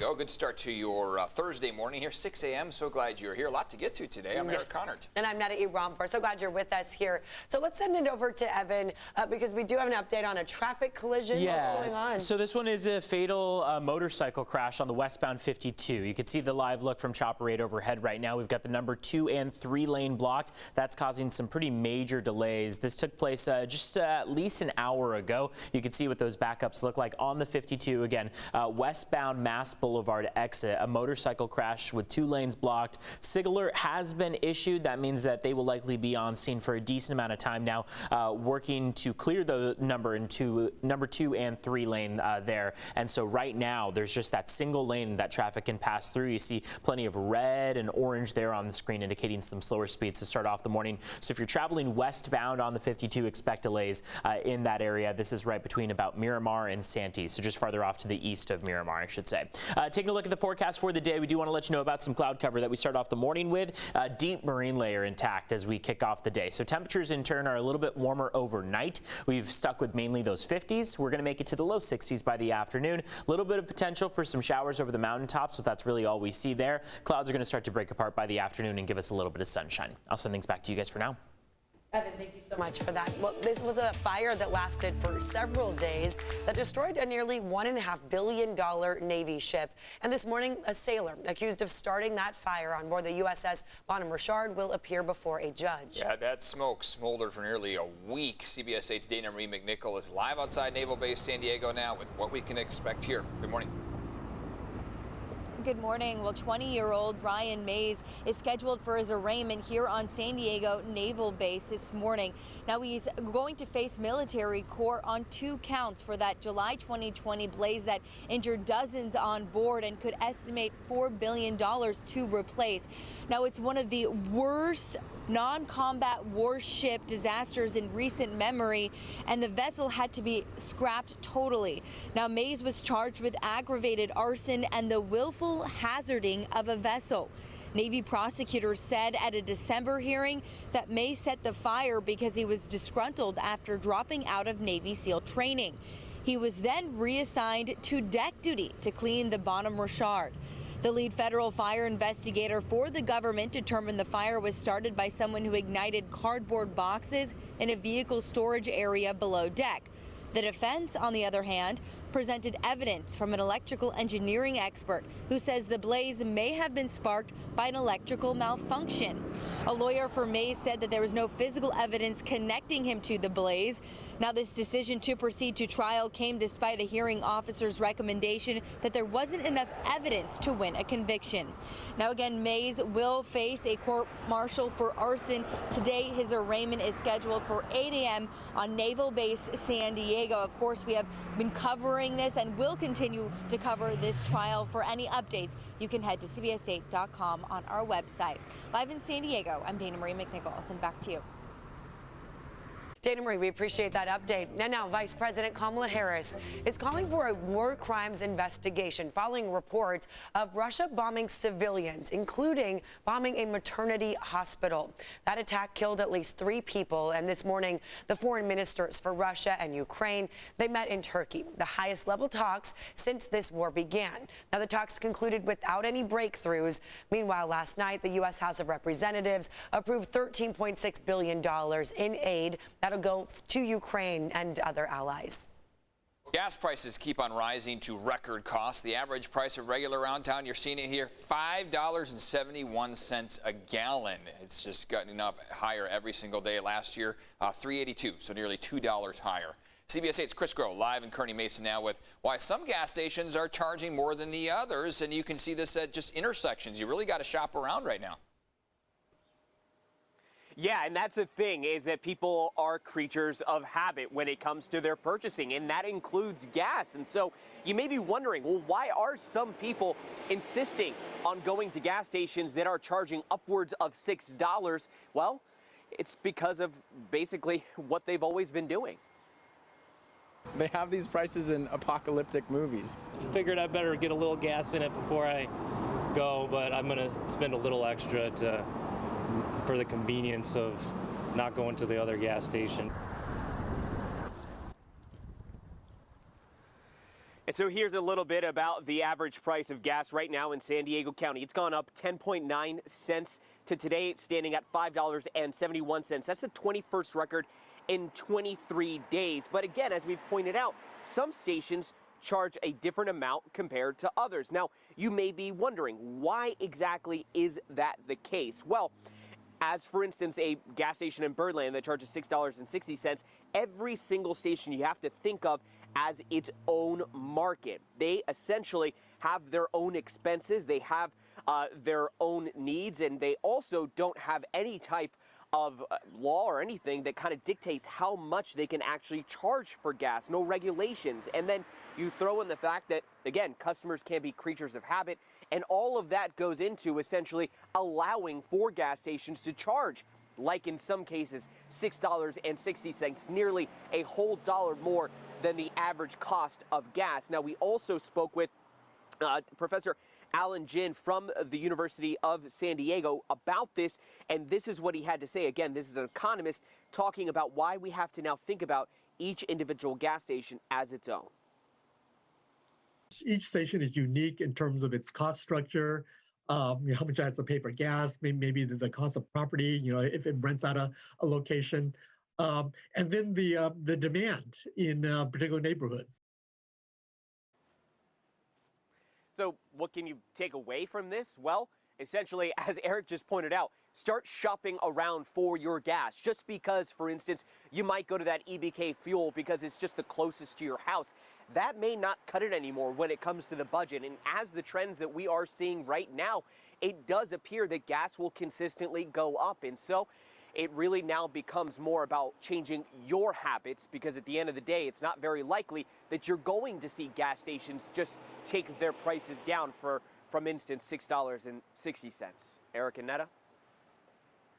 go. Good start to your Thursday morning here, 6 a.m. So glad you're here. A lot to get to today. I'm Eric Connard. And I'm Netta Rampur. So glad you're with us here. So let's send it over to Evan because we do have an update on a traffic collision. Yeah. What's going on? So this one is a fatal motorcycle crash on the westbound 52. You can see the live look from Chopper 8 overhead right now. We've got the number 2 and 3 lane blocked. That's causing some pretty major delays. This took place just at least an hour ago. You can see what those backups look like on the 52. Again, westbound Mass Boulevard exit, a motorcycle crash with 2 lanes blocked. SIG alert has been issued. That means that they will likely be on scene for a decent amount of time now, working to clear the number 2 and 3 lane there. And so right now there's just that single lane that traffic can pass through. You see plenty of red and orange there on the screen indicating some slower speeds to start off the morning. So if you're traveling westbound on the 52, expect delays in that area. This is right between about Miramar and Santee, so just farther off to the east of Miramar, I should say. Taking a look at the forecast for the day, we do want to let you know about some cloud cover that we start off the morning with. Deep marine layer intact as we kick off the day. So temperatures in turn are a little bit warmer overnight. We've stuck with mainly those 50s. We're going to make it to the low 60s by the afternoon. A little bit of potential for some showers over the mountaintops, but that's really all we see there. Clouds are going to start to break apart by the afternoon and give us a little bit of sunshine. I'll send things back to you guys for now. Evan, thank you so much for that. Well, this was a fire that lasted for several days that destroyed a nearly $1.5 billion Navy ship. And this morning, a sailor accused of starting that fire on board the USS Bonhomme Richard will appear before a judge. Yeah, that smoke smoldered for nearly a week. CBS 8's Dana Marie McNichol is live outside Naval Base San Diego now with what we can expect here. Good morning. Good morning. Well, 20-year-old Ryan Mays is scheduled for his arraignment here on San Diego Naval Base this morning. Now he's going to face military court on 2 counts for that July 2020 blaze that injured dozens on board and could estimate $4 billion to replace. Now it's one of the worst non-combat warship disasters in recent memory, and the vessel had to be scrapped totally. Now Mays was charged with aggravated arson and the willful hazarding of a vessel. Navy prosecutors said at a December hearing that Mays set the fire because he was disgruntled after dropping out of Navy SEAL training. He was then reassigned to deck duty to clean the Bonhomme Richard. The lead federal fire investigator for the government determined the fire was started by someone who ignited cardboard boxes in a vehicle storage area below deck. The defense, on the other hand, presented evidence from an electrical engineering expert who says the blaze may have been sparked by an electrical malfunction. A lawyer for Mays said that there was no physical evidence connecting him to the blaze. Now, this decision to proceed to trial came despite a hearing officer's recommendation that there wasn't enough evidence to win a conviction. Now, again, Mays will face a court-martial for arson. Today, his arraignment is scheduled for 8 a.m. on Naval Base San Diego. Of course, we have been covering this and will continue to cover this trial. For any updates, you can head to CBS8.com on our website. Live in San Diego, I'm Dana Marie McNichol. I'll send back to you. Dana Marie, we appreciate that update. And now Vice President Kamala Harris is calling for a war crimes investigation following reports of Russia bombing civilians, including bombing a maternity hospital. That attack killed at least 3 people. And this morning, the foreign ministers for Russia and Ukraine, they met in Turkey, the highest level talks since this war began. Now, the talks concluded without any breakthroughs. Meanwhile, last night, the U.S. House of Representatives approved $13.6 billion in aid that'll go to Ukraine and other allies. Gas prices keep on rising to record costs. The average price of regular around town, you're seeing it here, $5.71 a gallon. It's just gotten up higher every single day. Last year, $3.82, so nearly $2 higher. CBS 8's Chris Groh live in Kearny Mesa now with why some gas stations are charging more than the others. And you can see this at just intersections. You really got to shop around right now. Yeah, and that's the thing, is that people are creatures of habit when it comes to their purchasing, and that includes gas. And so you may be wondering, well, why are some people insisting on going to gas stations that are charging upwards of $6? Well, it's because of basically what they've always been doing. They have these prices in apocalyptic movies. Figured I better get a little gas in it before I go, but I'm going to spend a little extra for the convenience of not going to the other gas station. And so here's a little bit about the average price of gas right now in San Diego County. It's gone up 10.9 cents to today, standing at $5.71. That's the 21st record in 23 days. But again, as we pointed out, some stations charge a different amount compared to others. Now, you may be wondering, why exactly is that the case? Well, as for instance, a gas station in Birdland that charges $6.60, every single station you have to think of as its own market. They essentially have their own expenses, they have their own needs, and they also don't have any type of law or anything that kind of dictates how much they can actually charge for gas, no regulations. And then you throw in the fact that, again, customers can be creatures of habit, and all of that goes into essentially allowing for gas stations to charge, like in some cases, $6.60, nearly a whole dollar more than the average cost of gas. Now, we also spoke with Professor Alan Jin from the University of San Diego about this, and this is what he had to say. Again, this is an economist talking about why we have to now think about each individual gas station as its own. Each station is unique in terms of its cost structure, how much it has to pay for gas, maybe the cost of property, if it rents out a location, and then the demand in particular neighborhoods. So what can you take away from this? Well, essentially, as Eric just pointed out, start shopping around for your gas. Just because, for instance, you might go to that EBK fuel because it's just the closest to your house, that may not cut it anymore when it comes to the budget. And as the trends that we are seeing right now, it does appear that gas will consistently go up. And so it really now becomes more about changing your habits, because at the end of the day, it's not very likely that you're going to see gas stations just take their prices down for, from instance, $6.60. Eric and Netta?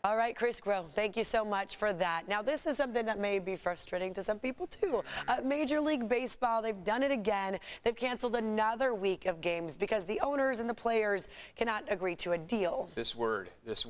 All right, Chris Groh, thank you so much for that. Now, this is something that may be frustrating to some people, too. Major League Baseball, they've done it again. They've canceled another week of games because the owners and the players cannot agree to a deal. This word is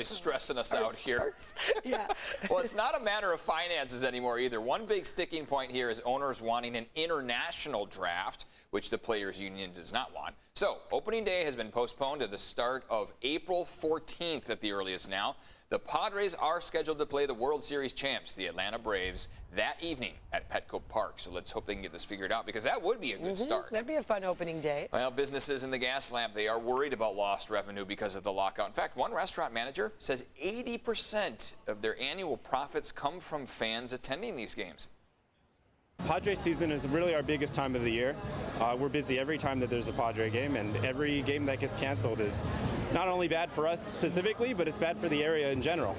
stressing us out here. Yeah. Well, it's not a matter of finances anymore either. One big sticking point here is owners wanting an international draft, which the players' union does not want. So, opening day has been postponed to the start of April 14th at the earliest now. The Padres are scheduled to play the World Series champs, the Atlanta Braves, that evening at Petco Park. So let's hope they can get this figured out, because that would be a good start. That'd be a fun opening day. Well, businesses in the gas lamp, they are worried about lost revenue because of the lockout. In fact, one restaurant manager says 80% of their annual profits come from fans attending these games. Padre season is really our biggest time of the year. We're busy every time that there's a Padre game, and every game that gets canceled is not only bad for us specifically, but it's bad for the area in general.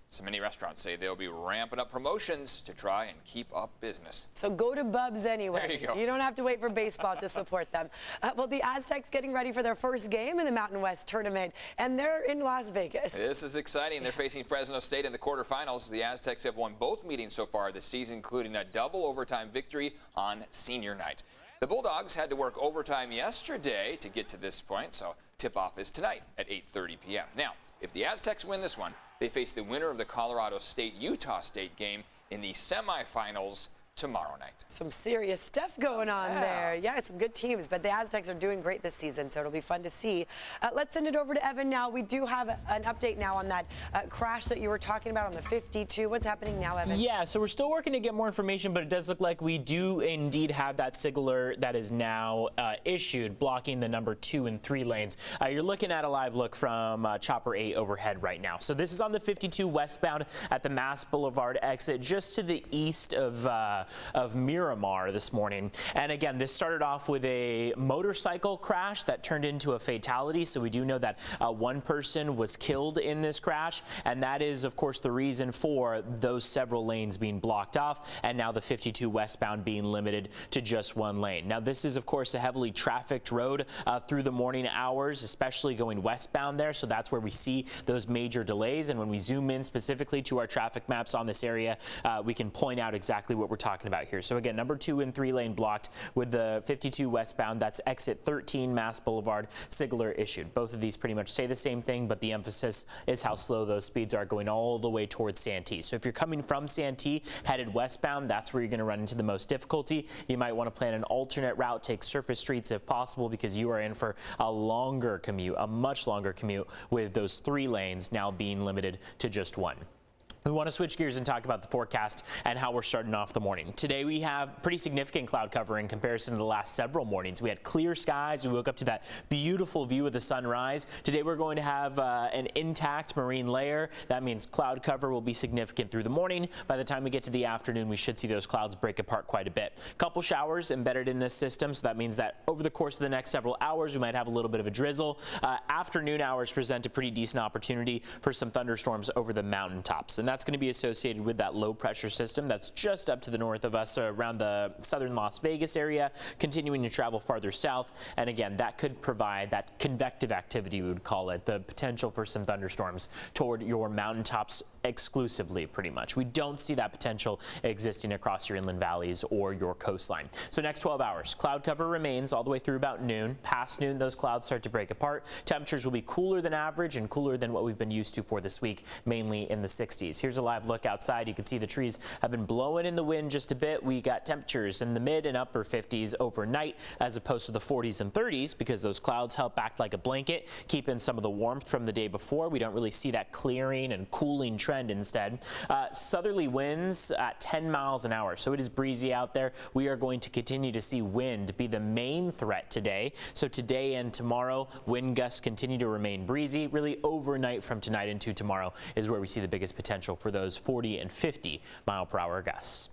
So many restaurants say they'll be ramping up promotions to try and keep up business. So go to Bub's anyway. There you go. You don't have to wait for baseball to support them. Well, the Aztecs getting ready for their first game in the Mountain West tournament, and they're in Las Vegas. This is exciting. They're facing Fresno State in the quarterfinals. The Aztecs have won both meetings so far this season, including a double overtime victory on senior night. The Bulldogs had to work overtime yesterday to get to this point, so tip-off is tonight at 8:30 p.m. Now, if the Aztecs win this one, they face the winner of the Colorado State-Utah State game in the semifinals tomorrow night. Some serious stuff going on there. Yeah, some good teams, but the Aztecs are doing great this season, so it'll be fun to see. Let's send it over to Evan now. We do have an update now on that crash that you were talking about on the 52. What's happening now, Evan? Yeah, so we're still working to get more information, but it does look like we do indeed have that signaler that is now issued, blocking the number 2 and 3 lanes. You're looking at a live look from Chopper 8 overhead right now. So this is on the 52 westbound at the Mass Boulevard exit, just to the east of Miramar this morning. And again, this started off with a motorcycle crash that turned into a fatality. So we do know that one person was killed in this crash, and that is, of course, the reason for those several lanes being blocked off, and now the 52 westbound being limited to just one lane. Now, this is, of course, a heavily trafficked road through the morning hours, especially going westbound there. So that's where we see those major delays. And when we zoom in specifically to our traffic maps on this area, we can point out exactly what we're talking talking about here. So again, number 2 and 3 lane blocked with the 52 westbound. That's exit 13 Mass Boulevard, signaler issued. Both of these pretty much say the same thing, but the emphasis is how slow those speeds are going all the way towards Santee. So if you're coming from Santee headed westbound, that's where you're going to run into the most difficulty. You might want to plan an alternate route, take surface streets if possible, because you are in for a longer commute, a much longer commute, with those 3 lanes now being limited to just 1. We want to switch gears and talk about the forecast and how we're starting off the morning. Today we have pretty significant cloud cover in comparison to the last several mornings. We had clear skies. We woke up to that beautiful view of the sunrise. Today we're going to have an intact marine layer. That means cloud cover will be significant through the morning. By the time we get to the afternoon, we should see those clouds break apart quite a bit. Couple showers embedded in this system, so that means that over the course of the next several hours, we might have a little bit of a drizzle. Afternoon hours present a pretty decent opportunity for some thunderstorms over the mountaintops, and that's going to be associated with that low pressure system that's just up to the north of us around the southern Las Vegas area, continuing to travel farther south. And again, that could provide that convective activity, we would call it, the potential for some thunderstorms toward your mountaintops exclusively, pretty much. We don't see that potential existing across your inland valleys or your coastline. So next 12 hours, cloud cover remains all the way through about noon. Past noon, those clouds start to break apart. Temperatures will be cooler than average and cooler than what we've been used to for this week, mainly in the 60s. Here's a live look outside. You can see the trees have been blowing in the wind just a bit. We got temperatures in the mid and upper 50s overnight as opposed to the 40s and 30s, because those clouds help act like a blanket, keep in some of the warmth from the day before. We don't really see that clearing and cooling trend instead. Southerly winds at 10 miles an hour, so it is breezy out there. We are going to continue to see wind be the main threat today. So today and tomorrow, wind gusts continue to remain breezy. Really overnight from tonight into tomorrow is where we see the biggest potential for those 40 and 50 mile per hour gusts.